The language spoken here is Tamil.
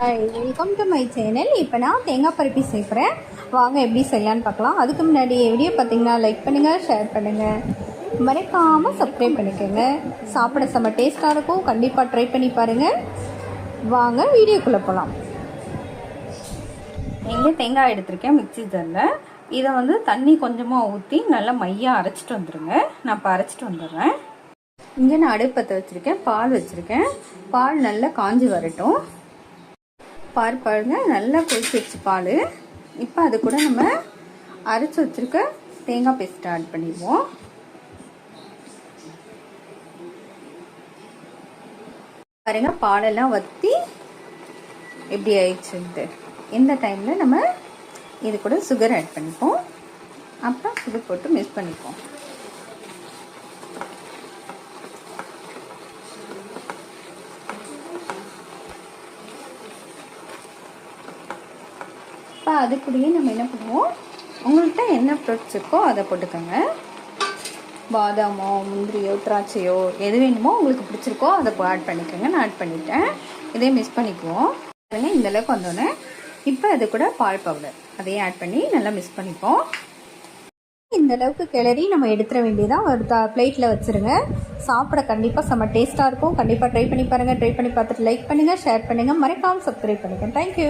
Hi, welcome to my channel. இப்போ நான் தேங்காய் பருப்பி சேர்க்குறேன். வாங்க எப்படி செய்யலான்னு பார்க்கலாம். அதுக்கு முன்னாடி வீடியோ பார்த்தீங்கன்னா லைக் பண்ணுங்கள், ஷேர் பண்ணுங்கள், மறக்காமல் சப்ஸ்கிரைப் பண்ணிக்கோங்க. சாப்பிட செம்ம டேஸ்ட்டாக இருக்கும், கண்டிப்பாக ட்ரை பண்ணி பாருங்கள். வாங்க வீடியோக்குள்ளே போகலாம். இங்கே தேங்காய் எடுத்திருக்கேன் மிக்ஸி ஜாரில். இதை தண்ணி கொஞ்சமாக ஊற்றி நல்லா மையாக அரைச்சிட்டு வந்துடுங்க. நான் இப்போ அரைச்சிட்டு வந்துடுறேன். இங்கே நான் அடுப்பத்தை வச்சுருக்கேன், பால் வச்சுருக்கேன். பால் நல்லா காஞ்சி வரட்டும். பாருங்க நல்லா கொதிச்சிருச்சு பால். இப்போ அது கூட நம்ம அரைச்சி வச்சுருக்க தேங்காய் பேஸ்ட் ஆட் பண்ணிடுவோம். பாருங்க பாலெல்லாம் வற்றி எப்படி ஆயிடுச்சுன்ட்டு. இந்த டைமில் நம்ம இது கூட சுகர் ஆட் பண்ணிப்போம். அப்புறம் சுகர் போட்டு மிக்ஸ் பண்ணிப்போம். இப்போ அது கூடயே நம்ம என்ன பண்ணுவோம், உங்கள்கிட்ட என்ன ஃப்ரூட்ஸ் இருக்கோ அதை போட்டுக்கோங்க. பாதாமோ முந்திரியோ திராட்சையோ எது வேணுமோ உங்களுக்கு பிடிச்சிருக்கோ அதை ஆட் பண்ணிக்கோங்க. நான் ஆட் பண்ணிட்டேன். இதே மிக்ஸ் பண்ணிக்குவோம். இந்தளவுக்கு வந்தோடனே இப்போ அது கூட பால் பவுடர் அதையும் ஆட் பண்ணி நல்லா மிக்ஸ் பண்ணிப்போம். இந்த அளவுக்கு கிளறி நம்ம எடுத்துட வேண்டியதான். ஒரு பிளேட்டில் வச்சுருங்க. சாப்பிட கண்டிப்பாக செம்ம டேஸ்ட்டாக இருக்கும். கண்டிப்பாக ட்ரை பண்ணி பாருங்கள். ட்ரை பண்ணி பார்த்துட்டு லைக் பண்ணுங்கள், ஷேர் பண்ணுங்கள், மறக்காமல் சப்ஸ்கிரைப் பண்ணுங்கள். தேங்க்யூ.